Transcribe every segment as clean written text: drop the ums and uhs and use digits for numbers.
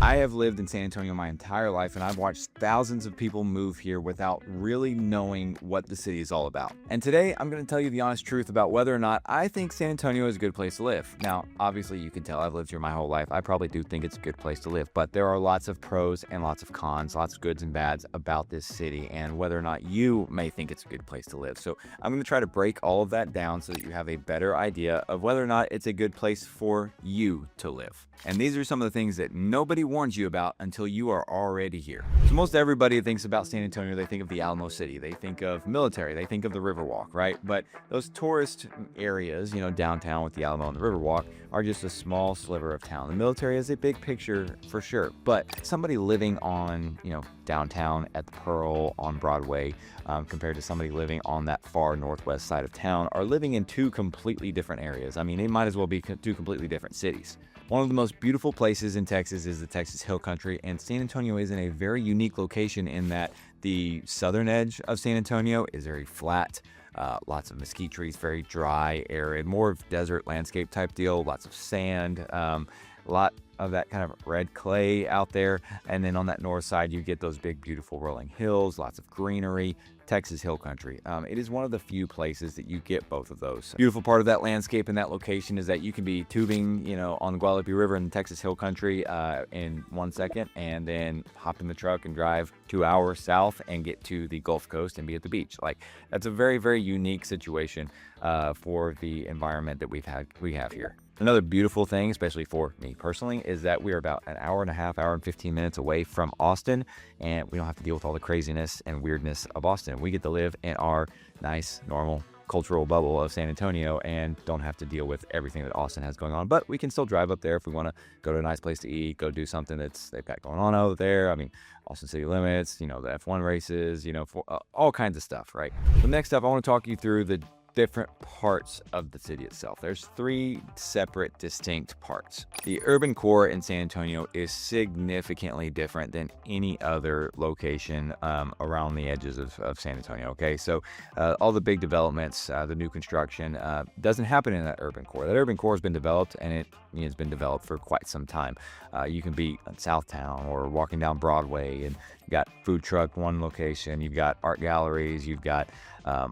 I have lived in San Antonio my entire life, and I've watched thousands of people move here without really knowing what the city is all about. And today, I'm going to tell you the honest truth about whether or not I think San Antonio is a good place to live. Now, obviously, you can tell I've lived here my whole life. I probably do think it's a good place to live, but there are lots of pros and lots of cons, lots of goods and bads about this city, and whether or not you may think it's a good place to live. So I'm going to try to break all of that down so that you have a better idea of whether or not it's a good place for you to live. And these are some of the things that nobody warns you about until you are already here. So most everybody thinks about San Antonio, they think of the Alamo City, they think of military, they think of the Riverwalk, right? But those tourist areas, downtown with the Alamo and the Riverwalk, are just a small sliver of town. The military is a big picture for sure, but somebody living on, downtown at the Pearl on Broadway, compared to somebody living on that far northwest side of town, are living in two completely different areas. I mean, they might as well be two completely different cities. One of the most beautiful places in Texas is the Texas Hill Country, and San Antonio is in a very unique location in that the southern edge of San Antonio is very flat, lots of mesquite trees, very dry, arid, more of desert landscape type deal, lots of sand, a lot of that kind of red clay out there. And then on that north side, you get those big, beautiful rolling hills, lots of greenery. Texas Hill Country. It is one of the few places that you get both of those. Beautiful part of that landscape and that location is that you can be tubing, on the Guadalupe River in the Texas Hill Country in 1 second, and then hop in the truck and drive 2 hours south and get to the Gulf Coast and be at the beach. Like, that's a very, very unique situation for the environment that we have here. Another beautiful thing, especially for me personally, is that we are about an hour and a half, hour and 15 minutes away from Austin, and we don't have to deal with all the craziness and weirdness of Austin. We get to live in our nice, normal, cultural bubble of San Antonio and don't have to deal with everything that Austin has going on. But we can still drive up there if we want to go to a nice place to eat, go do something they've got going on over there. I mean, Austin City Limits, the F1 races, all kinds of stuff, right? So next up, I want to talk you through the different parts of the city itself. There's three separate, distinct parts. The urban core in San Antonio is significantly different than any other location around the edges of San Antonio. Okay, so all the big developments, the new construction doesn't happen in that urban core. That urban core has been developed, and it has been developed for quite some time. You can be in Southtown or walking down Broadway, and you got food truck one location, you've got art galleries, you've got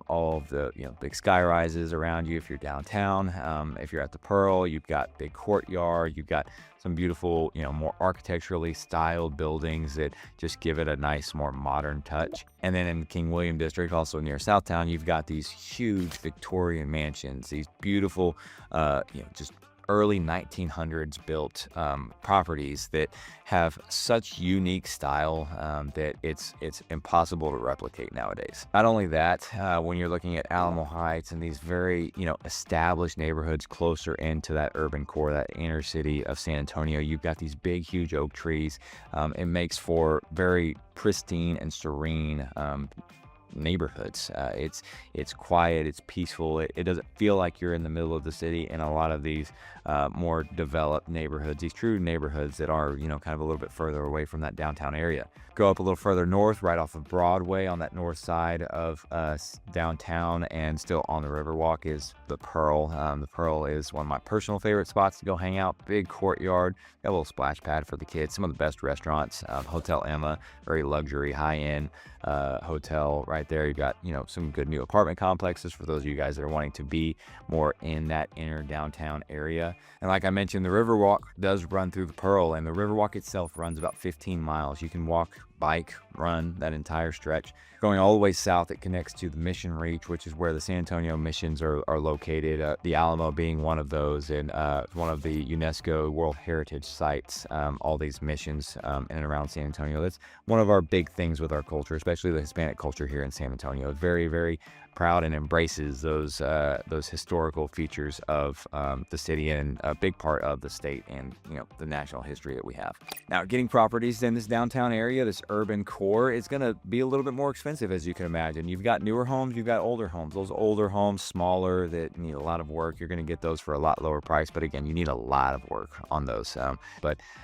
all of the big sky rises around you if you're downtown. If you're at the Pearl, you've got big courtyard, you've got some beautiful, more architecturally styled buildings that just give it a nice, more modern touch. And then in King William District, also near Southtown, you've got these huge Victorian mansions, these beautiful, just early 1900s built properties that have such unique style that it's impossible to replicate nowadays. Not only that, when you're looking at Alamo Heights and these very established neighborhoods closer into that urban core, that inner city of San Antonio, you've got these big, huge oak trees. It makes for very pristine and serene neighborhoods. It's quiet, it's peaceful, it doesn't feel like you're in the middle of the city in a lot of these more developed neighborhoods, these true neighborhoods that are kind of a little bit further away from that downtown area. Go up a little further north, right off of Broadway on that north side of downtown, and still on the Riverwalk is the Pearl. The Pearl is one of my personal favorite spots to go hang out. Big courtyard, got a little splash pad for the kids, some of the best restaurants. Hotel Emma, very luxury, high-end hotel right there. You got some good new apartment complexes for those of you guys that are wanting to be more in that inner downtown area. And like I mentioned, the Riverwalk does run through the Pearl, and the Riverwalk itself runs about 15 miles. You can walk, bike, run that entire stretch. Going all the way south, it connects to the Mission Reach, which is where the San Antonio missions are located, the Alamo being one of those, and one of the UNESCO World Heritage Sites, all these missions in and around San Antonio. That's one of our big things with our culture, especially the Hispanic culture here in San Antonio. Very, very proud and embraces those historical features of the city and a big part of the state and the national history that we have. Now, getting properties in this downtown area, this urban core, is going to be a little bit more expensive, as you can imagine. You've got newer homes, you've got older homes. Those older homes, smaller, that need a lot of work, you're going to get those for a lot lower price. But again, you need a lot of work on those.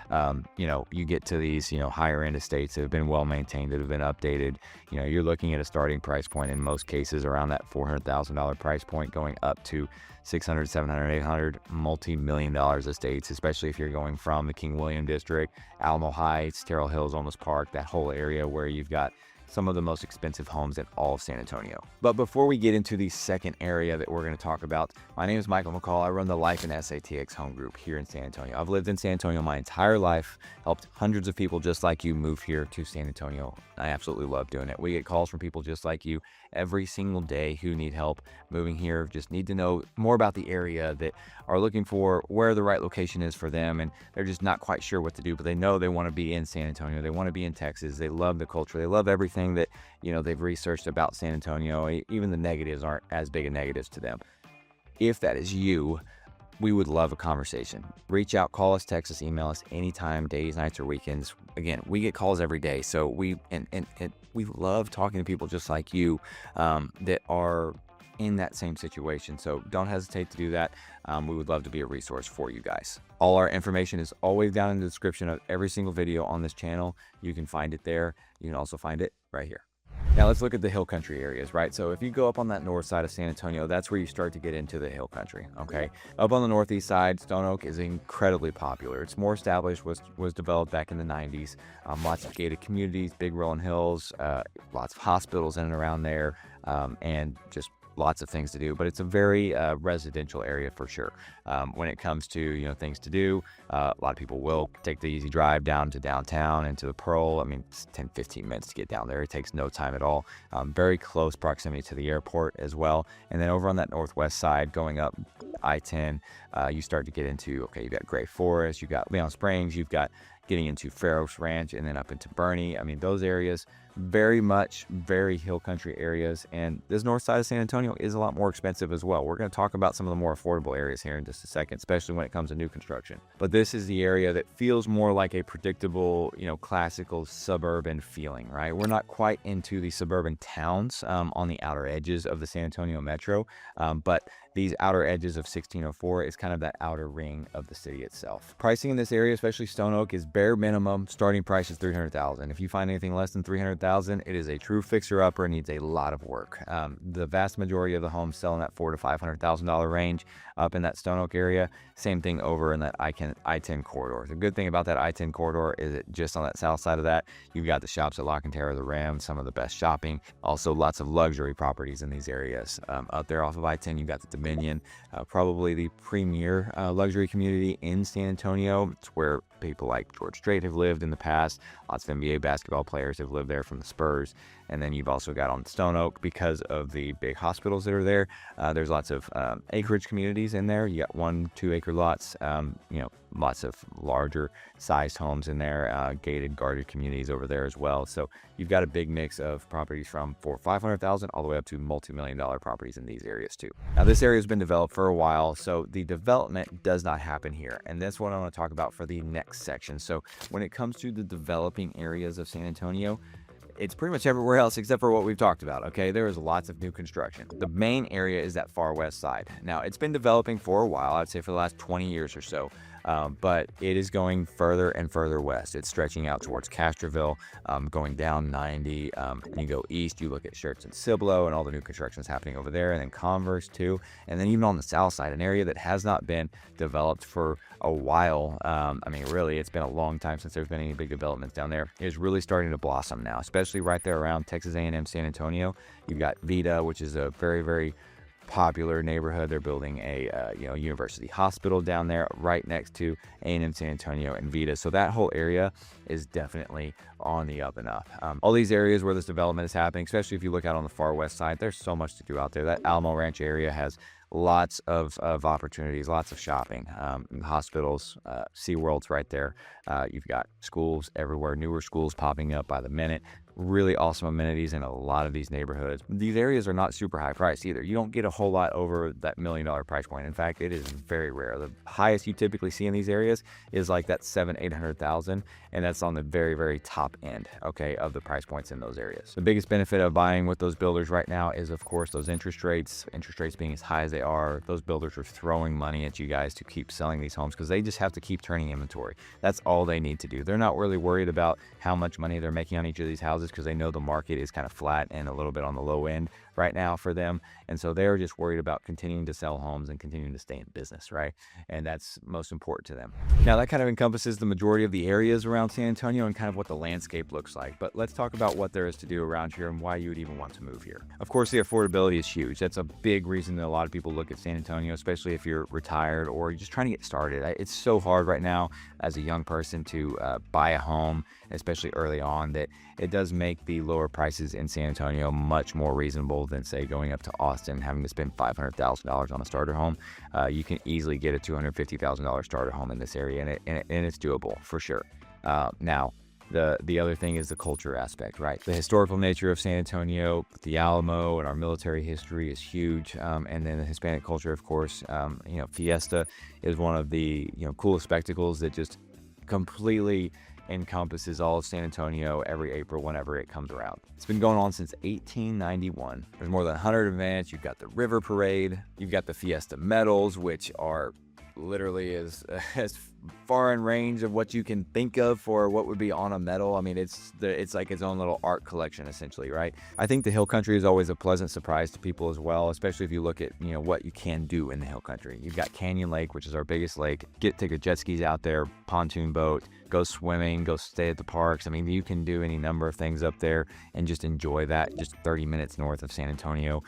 You get to these higher end estates that have been well maintained, that have been updated. You're looking at a starting price point in most cases around around that $400,000 price point, going up to 600, 700, 800, multi-million dollar estates, especially if you're going from the King William District, Alamo Heights, Terrell Hills, Olmsted Park, that whole area where you've got some of the most expensive homes in all of San Antonio. But before we get into the second area that we're going to talk about, my name is Michael McCall. I run the Life and SATX home group here in San Antonio. I've lived in San Antonio my entire life, helped hundreds of people just like you move here to San Antonio. I absolutely love doing it. We get calls from people just like you every single day who need help moving here, just need to know more about the area, that are looking for where the right location is for them, and they're just not quite sure what to do, but they know they want to be in San Antonio, they want to be in Texas, they love the culture, they love everything that, you know, they've researched about San Antonio. Even the negatives aren't as big a negatives to them. If that is you, we would love a conversation. Reach out, call us, text us, email us anytime, days, nights, or weekends. Again, we get calls every day, so we love talking to people just like you that are in that same situation. So don't hesitate to do that. We would love to be a resource for you guys. All our information is always down in the description of every single video on this channel. You can find it there. You can also find it right here. Now let's look at the hill country areas, right? So if you go up on that north side of San Antonio, that's where you start to get into the hill country, okay? Up on the northeast side, Stone Oak is incredibly popular. It's more established, was developed back in the 90s. Lots of gated communities, big rolling hills, lots of hospitals in and around there, and just lots of things to do, but it's a very residential area for sure. When it comes to, you know, things to do, a lot of people will take the easy drive down to downtown and to the Pearl. I mean, it's 10-15 minutes to get down there. It takes no time at all. Very close proximity to the airport as well. And then over on that northwest side, going up I-10, you start to get into, okay, you've got Gray Forest, you've got Leon Springs, you've got getting into Fair Oaks Ranch, and then up into Bernie. I mean, those areas, very hill country areas. And this north side of San Antonio is a lot more expensive as well. We're going to talk about some of the more affordable areas here in just a second, especially when it comes to new construction. But this is the area that feels more like a predictable, you know, classical suburban feeling, right? We're not quite into the suburban towns on the outer edges of the San Antonio metro, but these outer edges of 1604 is kind of that outer ring of the city itself. Pricing in this area, especially Stone Oak, is bare minimum. Starting price is $300,000. If you find anything less than $300,000, it is a true fixer-upper and needs a lot of work. The vast majority of the homes sell in that $400,000 to $500,000 range up in that Stone Oak area. Same thing over in that I-10 corridor. The good thing about that I-10 corridor is that just on that south side of that, you've got the shops at La Cantera, the Rim, some of the best shopping. Also, lots of luxury properties in these areas. Up there off of I-10, you've got the Dominion, probably the premier luxury community in San Antonio. It's where people like George Strait have lived in the past. Lots of NBA basketball players have lived there from the Spurs. And then you've also got on Stone Oak, because of the big hospitals that are there, there's lots of acreage communities in there. You got 1-2 acre lots, you know, lots of larger sized homes in there, gated, guarded communities over there as well. So you've got a big mix of properties from $400,000-500,000 all the way up to multi-million dollar properties in these areas too. Now this area has been developed for a while, so the development does not happen here. And that's what I want to talk about for the next section. So when it comes to the developing areas of San Antonio, it's pretty much everywhere else except for what we've talked about, okay? There is lots of new construction. The main area is that far west side. Now, it's been developing for a while, I'd say for the last 20 years or so. But it is going further and further west. It's stretching out towards Castroville, going down 90. And you go east, you look at Schertz and Cibolo and all the new construction is happening over there, and then Converse too. And then even on the south side, an area that has not been developed for a while. I mean, really, it's been a long time since there's been any big developments down there. Is really starting to blossom now, especially right there around Texas A&M San Antonio. You've got Vida, which is a very popular neighborhood. They're building a university hospital down there right next to A&M San Antonio and Vida. So that whole area is definitely on the up and up. All these areas where this development is happening, especially if you look out on the far west side, there's so much to do out there. That Alamo Ranch area has lots of opportunities, lots of shopping, hospitals, SeaWorld's right there. You've got schools everywhere, newer schools popping up by the minute. Really awesome amenities in a lot of these neighborhoods. These areas are not super high priced either. You don't get a whole lot over that $1 million price point. In fact, it is very rare. The highest you typically see in these areas is like that $700,000-800,000, and that's on the very top end, okay, of the price points in those areas. The biggest benefit of buying with those builders right now is, of course, those interest rates being as high as they are. Those builders are throwing money at you guys to keep selling these homes because they just have to keep turning inventory. That's all they need to do. They're not really worried about how much money they're making on each of these houses. houses because they know the market is kind of flat and a little bit on the low end right now for them. And so they're just worried about continuing to sell homes and continuing to stay in business, right? And that's most important to them. Now, that kind of encompasses the majority of the areas around San Antonio and kind of what the landscape looks like. But let's talk about what there is to do around here and why you would even want to move here. Of course, the affordability is huge. That's a big reason that a lot of people look at San Antonio, especially if you're retired or you're just trying to get started. It's so hard right now as a young person to buy a home, especially early on, that it does make the lower prices in San Antonio much more reasonable than, say, going up to Austin, having to spend $500,000 on a starter home. You can easily get a $250,000 starter home in this area, and it's doable for sure. Now, the other thing is the culture aspect, right? The historical nature of San Antonio, the Alamo, and our military history is huge. And then the Hispanic culture, of course. Fiesta is one of the coolest spectacles that just completely encompasses all of San Antonio every April whenever it comes around. It's been going on since 1891. There's more than 100 events. You've got the River Parade. You've got the Fiesta medals, which are literally as far in range of what you can think of for what would be on a medal. I mean, it's like its own little art collection, essentially, right? I think the hill country is always a pleasant surprise to people as well, especially if you look at what you can do in the hill country. You've got Canyon Lake, which is our biggest lake. Take the jet skis out there, pontoon boat, go swimming, go stay at the parks. I mean, you can do any number of things up there and just enjoy that. Just 30 minutes north of San Antonio.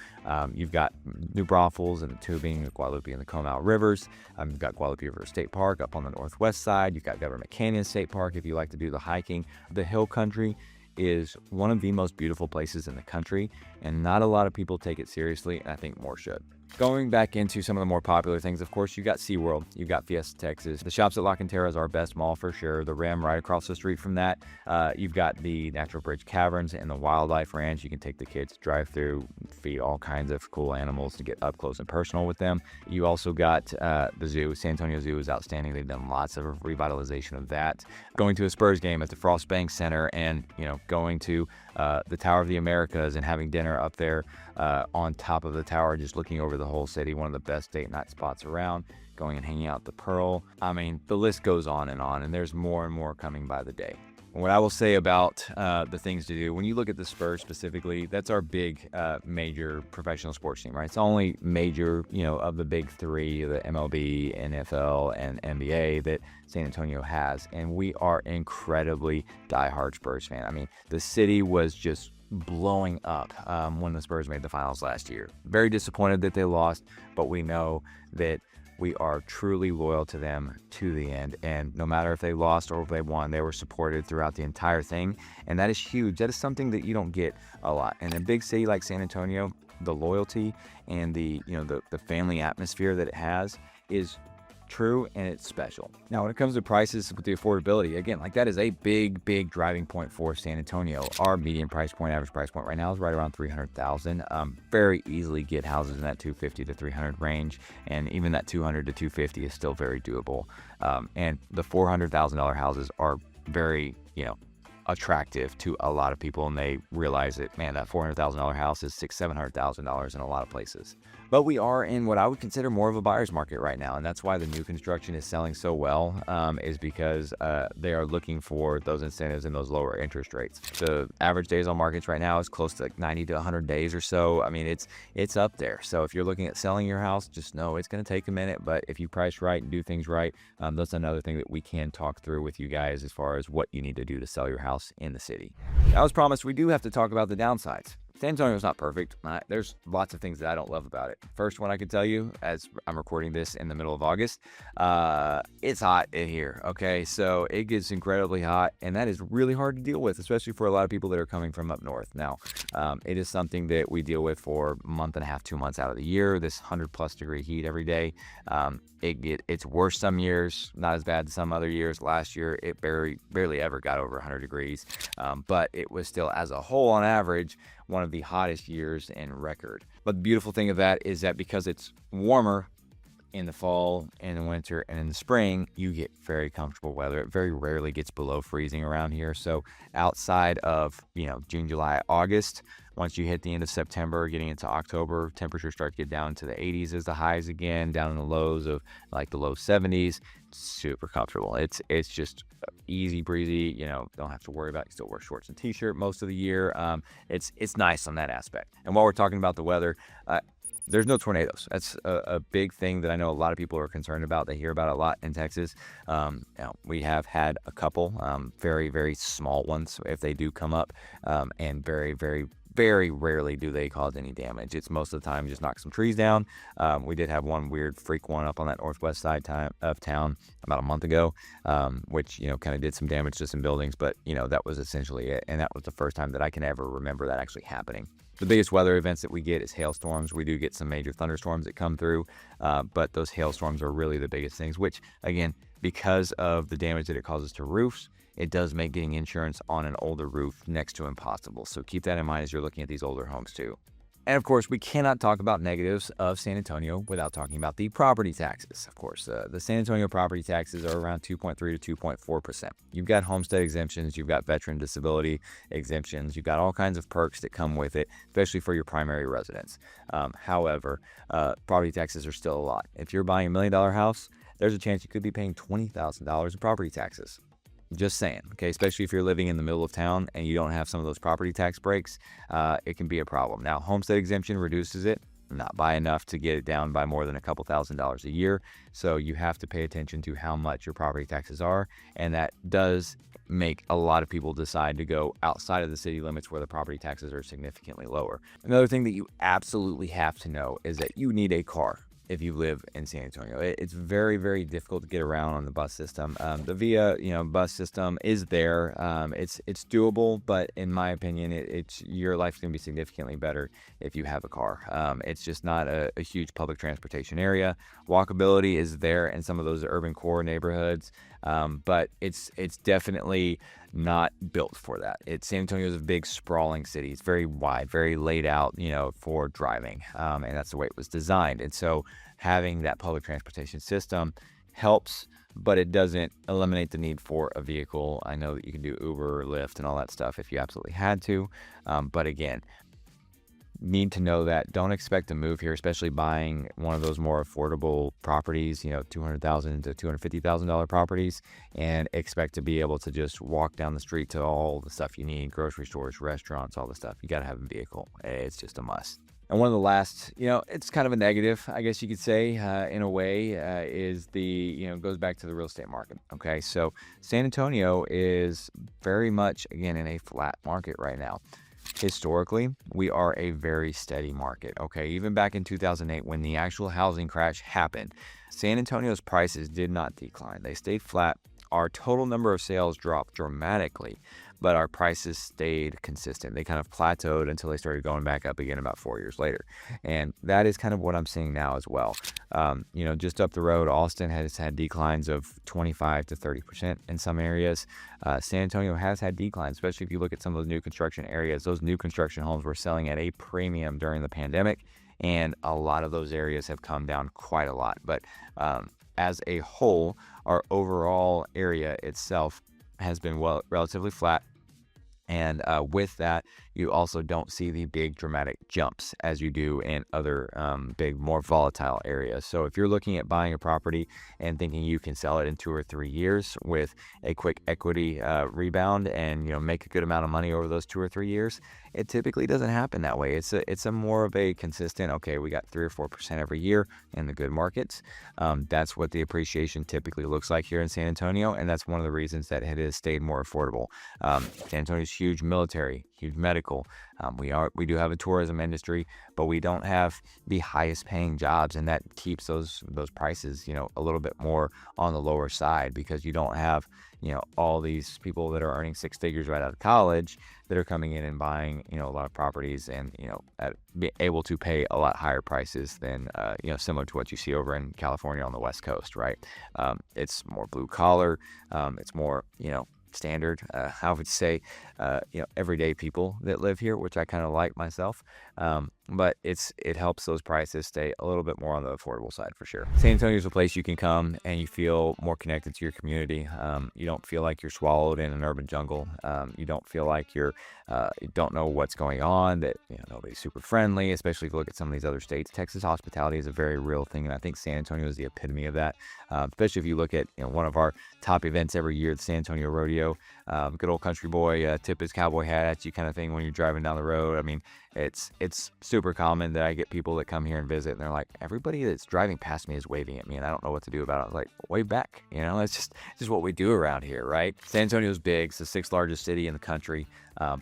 You've got New Braunfels and the Tubing, the Guadalupe and the Comal Rivers. You've got Guadalupe River State Park up on the northwest side. You've got Government Canyon State Park if you like to do the hiking. The hill country is one of the most beautiful places in the country, and not a lot of people take it seriously, and I think more should. Going back into some of the more popular things, of course, you got SeaWorld, you've got Fiesta Texas. The Shops at La Cantera is our best mall for sure. The Rim right across the street from that. You've got the Natural Bridge Caverns and the Wildlife Ranch. You can take the kids, drive through, feed all kinds of cool animals to get up close and personal with them. You also got the zoo. San Antonio Zoo is outstanding. They've done lots of revitalization of that. Going to a Spurs game at the Frost Bank Center and, going to the Tower of the Americas and having dinner up there on top of the tower, just looking over the whole city. One of the best date night spots around. Going and hanging out at the Pearl. I mean, the list goes on, and there's more and more coming by the day. What I will say about the things to do, when you look at the Spurs specifically, that's our big major professional sports team, right? It's the only major, of the big three, the MLB, NFL, and NBA, that San Antonio has. And we are incredibly diehard Spurs fan. I mean, the city was just blowing up when the Spurs made the finals last year. Very disappointed that they lost, but we know that we are truly loyal to them to the end. And no matter if they lost or if they won, they were supported throughout the entire thing. And that is huge. That is something that you don't get a lot. And in a big city like San Antonio, the loyalty and the family atmosphere that it has is true, and it's special. Now, when it comes to prices with the affordability, again, that is a big driving point for San Antonio. Our median price point, average price point right now is right around $300,000. Very easily get houses in that $250,000 to $300,000 range, and even that $200,000 to $250,000 is still very doable. And the $400,000 houses are very, attractive to a lot of people, and they realize that, man, that $400,000 house is $600,000-$700,000 in a lot of places. But we are in what I would consider more of a buyer's market right now, and that's why the new construction is selling so well, is because they are looking for those incentives and those lower interest rates. The average days on markets right now is close to 90 to 100 days or so. I mean, it's up there. So if you're looking at selling your house, just know it's going to take a minute, but if you price right and do things right, that's another thing that we can talk through with you guys as far as what you need to do to sell your house in the city. Now, as promised, we do have to talk about the downsides. San Antonio is not perfect. There's lots of things that I don't love about it. First one I can tell you, as I'm recording this in the middle of August, it's hot in here, okay? So it gets incredibly hot, and that is really hard to deal with, especially for a lot of people that are coming from up north. Now, it is something that we deal with for a month and a half, 2 months out of the year, this 100+ degree heat every day. It's worse some years, not as bad as some other years. Last year, it barely ever got over 100 degrees, but it was still, as a whole, on average, one of the hottest years in record. But the beautiful thing of that is that because it's warmer In the fall, in the winter, and in the spring, you get very comfortable weather. It very rarely gets below freezing around here. So outside of, June, July, August, once you hit the end of September, getting into October, temperatures start to get down to the 80s as the highs again, down in the lows of like the low 70s. Super comfortable. It's just easy breezy. Don't have to worry about. You still wear shorts and t-shirt most of the year. It's nice on that aspect. And while we're talking about the weather, there's no tornadoes. That's a big thing that I know a lot of people are concerned about. They hear about it a lot in Texas. We have had a couple, very, very small ones if they do come up, and very, very, very rarely do they cause any damage. It's most of the time just knock some trees down. We did have one weird freak one up on that northwest side of town about a month ago, which, kind of did some damage to some buildings, but, that was essentially it. And that was the first time that I can ever remember that actually happening. The biggest weather events that we get is hailstorms. We do get some major thunderstorms that come through, but those hailstorms are really the biggest things, which, again, because of the damage that it causes to roofs, it does make getting insurance on an older roof next to impossible. So keep that in mind as you're looking at these older homes too. And of course, we cannot talk about negatives of San Antonio without talking about the property taxes. Of course, the San Antonio property taxes are around 2.3 to 2.4%. You've got homestead exemptions, you've got veteran disability exemptions, you've got all kinds of perks that come with it, especially for your primary residence. However, property taxes are still a lot. If you're buying $1 million house, there's a chance you could be paying $20,000 in property taxes. Just saying, okay, especially if you're living in the middle of town and you don't have some of those property tax breaks, it can be a problem. Now, homestead exemption reduces it, not by enough to get it down by more than a couple $1,000s a year. So you have to pay attention to how much your property taxes are, and that does make a lot of people decide to go outside of the city limits where the property taxes are significantly lower. Another thing that you absolutely have to know is that you need a car if you live in San Antonio. It's very, very difficult to get around on the bus system. The VIA, bus system is there. It's doable, but in my opinion, it's your life's going to be significantly better if you have a car. It's just not a huge public transportation area. Walkability is there in some of those urban core neighborhoods, but it's definitely not built for that. San Antonio is a big sprawling city. It's very wide, very laid out, for driving, and that's the way it was designed. And so having that public transportation system helps, but it doesn't eliminate the need for a vehicle. I know that you can do Uber or Lyft and all that stuff if you absolutely had to, but again, need to know that. Don't expect to move here, especially buying one of those more affordable properties, $200,000 to $250,000 properties, and expect to be able to just walk down the street to all the stuff you need, grocery stores, restaurants, all the stuff. You got to have a vehicle. It's just a must. And one of the last, it's kind of a negative, I guess you could say, in a way, is goes back to the real estate market. Okay, so San Antonio is very much, again, in a flat market right now. Historically, we are a very steady market. Okay, even back in 2008 when the actual housing crash happened, San Antonio's prices did not decline. They stayed flat. Our total number of sales dropped dramatically, but our prices stayed consistent. They kind of plateaued until they started going back up again about 4 years later. And that is kind of what I'm seeing now as well. Just up the road, Austin has had declines of 25 to 30% in some areas. San Antonio has had declines, especially if you look at some of those new construction areas. Those new construction homes were selling at a premium during the pandemic, and a lot of those areas have come down quite a lot. But as a whole, our overall area itself has been relatively flat. And with that, you also don't see the big dramatic jumps as you do in other big, more volatile areas. So if you're looking at buying a property and thinking you can sell it in 2 or 3 years with a quick equity rebound and make a good amount of money over those 2 or 3 years, it typically doesn't happen that way. It's a more of a consistent, okay, we got 3 or 4% every year in the good markets. That's what the appreciation typically looks like here in San Antonio, and that's one of the reasons that it has stayed more affordable. San Antonio's huge military, huge medical. We do have a tourism industry, but we don't have the highest paying jobs, and that keeps those prices, a little bit more on the lower side, because you don't have, all these people that are earning 6 figures right out of college that are coming in and buying, a lot of properties and, be able to pay a lot higher prices than, similar to what you see over in California on the West Coast, right? It's more blue collar. It's more, standard, I would say, everyday people that live here, which I kind of like myself. but it helps those prices stay a little bit more on the affordable side for sure. San Antonio is a place you can come and you feel more connected to your community. You don't feel like you're swallowed in an urban jungle. You don't feel like you don't know what's going on, that nobody's super friendly, especially if you look at some of these other states. Texas hospitality is a very real thing, and I think San Antonio is the epitome of that. Especially if you look at one of our top events every year, the San Antonio Rodeo. Good old country boy tip his cowboy hat at you kind of thing when you're driving down the road. I mean, it's super common that I get people that come here and visit, and they're like, everybody that's driving past me is waving at me, and I don't know what to do about it. I was like, wave back. That's just what we do around here, right? San Antonio is big. It's the sixth largest city in the country,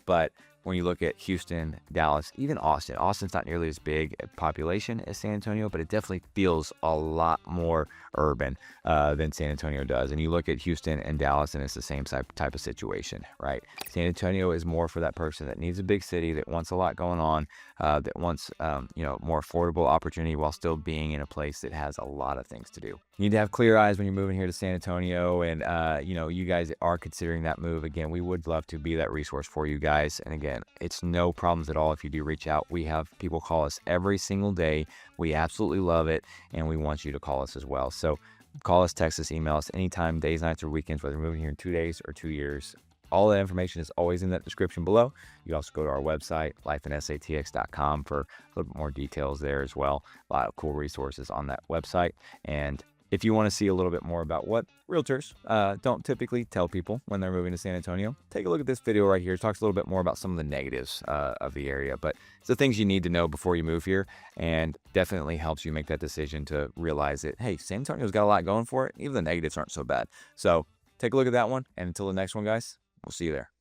but when you look at Houston, Dallas, even Austin's not nearly as big a population as San Antonio, but it definitely feels a lot more urban than San Antonio does. And you look at Houston and Dallas, and it's the same type of situation, right? San Antonio is more for that person that needs a big city, that wants a lot going on, that wants more affordable opportunity while still being in a place that has a lot of things to do. You need to have clear eyes when you're moving here to San Antonio, and you guys are considering that move. Again, we would love to be that resource for you guys. And again, it's no problems at all if you do reach out. We have people call us every single day. We absolutely love it, and we want you to call us as well. So call us, text us, email us anytime, days, nights, or weekends, whether you're moving here in 2 days or 2 years. All that information is always in that description below. You also go to our website, lifeinsatx.com, for a little bit more details there as well. A lot of cool resources on that website. And if you want to see a little bit more about what realtors don't typically tell people when they're moving to San Antonio, take a look at this video right here. It talks a little bit more about some of the negatives of the area, but it's the things you need to know before you move here, and definitely helps you make that decision to realize that, hey, San Antonio's got a lot going for it. Even the negatives aren't so bad. So take a look at that one, and until the next one, guys, we'll see you there.